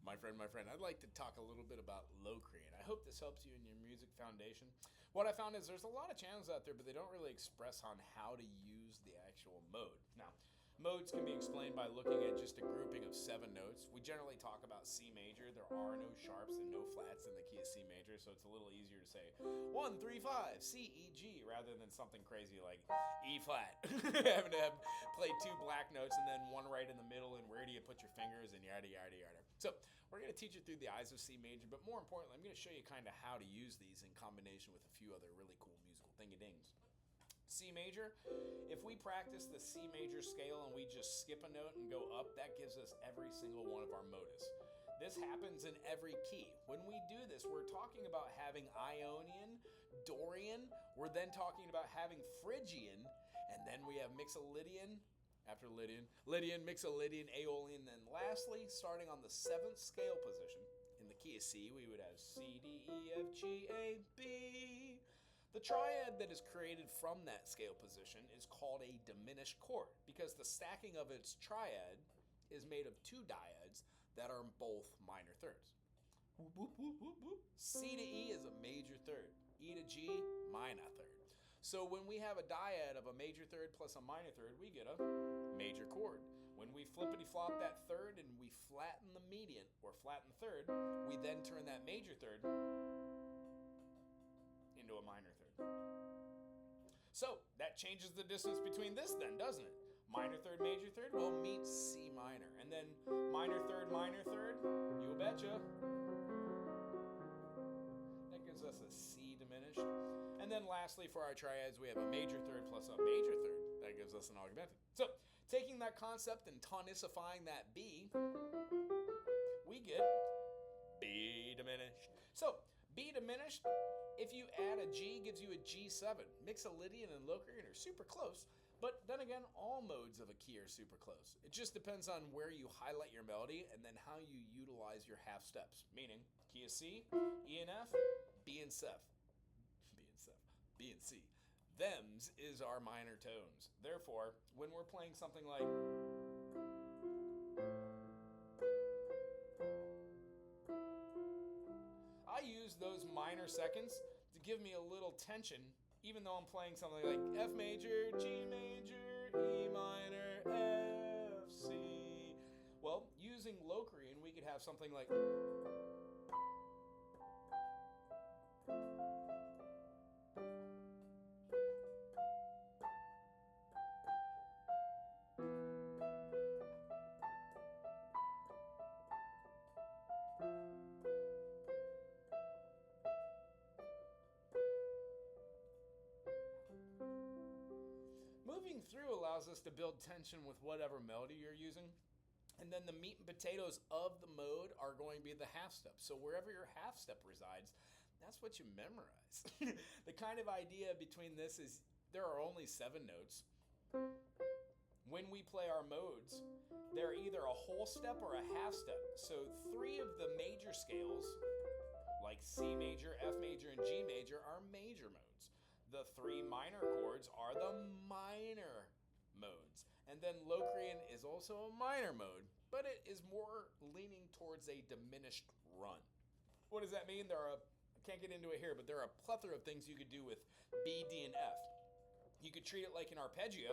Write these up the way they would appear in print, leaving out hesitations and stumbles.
My friend, I'd like to talk a little bit about Locrian. I hope this helps you in your music foundation. What I found is there's a lot of channels out there, but they don't really express on how to use the actual mode. Now, modes can be explained by looking at just a grouping of 7 notes. We generally talk about C major. There are no sharps and no flats in the key of C major, so it's a little easier to say 1, 3, 5, C, E, G, rather than something crazy like E flat. Having to play 2 black notes and then one right in the middle, and where do you put your fingers, and yada, yada, yada. So we're going to teach you through the eyes of C major, but more importantly, I'm going to show you kind of how to use these in combination with a few other really cool musical ding-a-dings. C major, if we practice the C major scale and we just skip a note and go up, that gives us every single one of our modus. This happens in every key. When we do this, we're talking about having Ionian, Dorian, we're then talking about having Phrygian, and then we have Mixolydian, after Lydian, Mixolydian, Aeolian, then lastly, starting on the 7th scale position, in the key of C, we would have C, D, E, F, G, A, B. The triad that is created from that scale position is called a diminished chord because the stacking of its triad is made of 2 dyads that are both minor thirds. C to E is a major third. E to G, minor third. So when we have a dyad of a major third plus a minor third, we get a major chord. When we flippity-flop that third and we flatten the median or flatten the third, we then turn that major third into a minor third. So that changes the distance between this then, doesn't it? Minor third, major third, well, meet C minor. And then minor third, you betcha. That gives us a C diminished. And then lastly, for our triads, we have a major third plus a major third. That gives us an augmented. So taking that concept and tonicifying that B, we get B diminished. So B diminished, if you add a G, gives you a G7. Mixolydian and Locrian are super close, but then again, all modes of a key are super close. It just depends on where you highlight your melody and then how you utilize your half steps, meaning key of C, E and F, B and C. Thems is our minor tones. Therefore, when we're playing something like I use those minor seconds to give me a little tension, even though I'm playing something like F major, G major, E minor, F, C. Well, using Locrian, we could have something like moving through allows us to build tension with whatever melody you're using. And then the meat and potatoes of the mode are going to be the half step. So wherever your half step resides, that's what you memorize. The kind of idea between this is there are only 7 notes. When we play our modes, they're either a whole step or a half step. So 3 of the major scales, like C major, F major, and G major, are major modes. The 3 minor chords are the minor modes. And then Locrian is also a minor mode, but it is more leaning towards a diminished run. What does that mean? I can't get into it here, but there are a plethora of things you could do with B, D, and F. You could treat it like an arpeggio,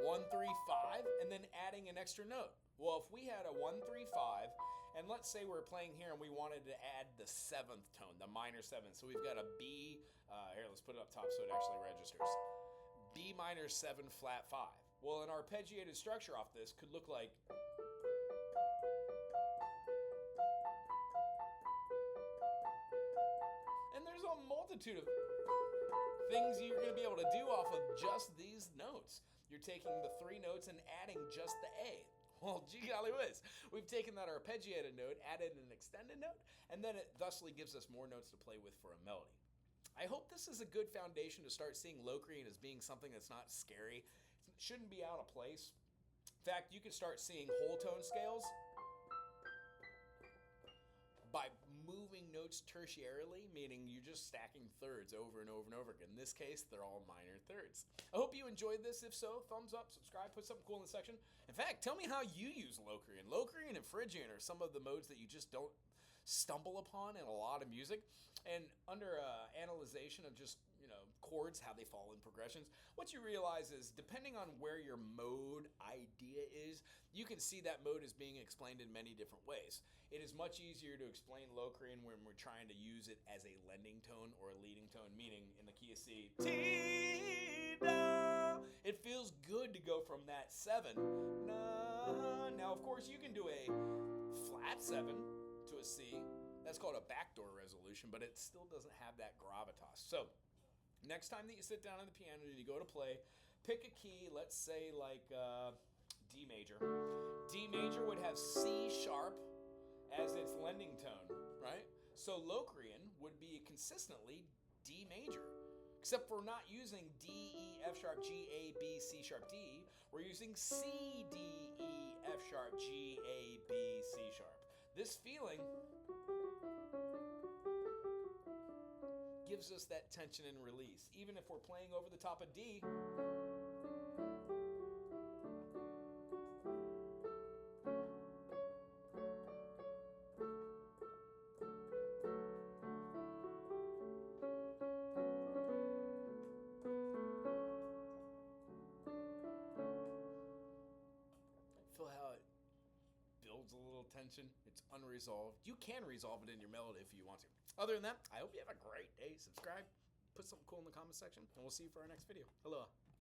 1, 3, 5, and then adding an extra note. Well, if we had a 1, 3, 5, and let's say we're playing here and we wanted to add the 7th tone, the minor 7th. So we've got a B, here, let's put it up top so it actually registers. B minor 7 flat 5. Well, an arpeggiated structure off this could look like and there's a multitude of things you're going to be able to do off of just these notes. You're taking the 3 notes and adding just the A. Well, gee golly whiz. We've taken that arpeggiated note, added an extended note, and then it thusly gives us more notes to play with for a melody. I hope this is a good foundation to start seeing Locrian as being something that's not scary. It shouldn't be out of place. In fact, you can start seeing whole tone scales by moving notes tertiarily, meaning you're just stacking thirds over and over and over again. In this case, they're all minor thirds. I hope you enjoyed this. If so, thumbs up, subscribe, put something cool in the section. In fact, tell me how you use Locrian. Locrian and Phrygian are some of the modes that you just don't stumble upon in a lot of music. And under analyzation of just chords, how they fall in progressions, what you realize is depending on where your mode idea is, you can see that mode is being explained in many different ways. It is much easier to explain Locrian when we're trying to use it as a lending tone or a leading tone, meaning in the key of C, T, da. It feels good to go from that 7. Na. Now, of course, you can do a flat 7 to a C. That's called a backdoor resolution, but it still doesn't have that gravitas. So, next time that you sit down on the piano and you go to play, pick a key, let's say like D major. D major would have C sharp as its lending tone, right? So Locrian would be consistently D major, except we're not using D, E, F sharp, G, A, B, C sharp, D. We're using C, D, E, F sharp, G, A, B, C sharp. This feeling gives us that tension and release. Even if we're playing over the top of D, feel how it builds a little tension. It's unresolved. You can resolve it in your melody if you want to. Other than that, I hope you have a great day. Subscribe, put something cool in the comment section, and we'll see you for our next video. Aloha.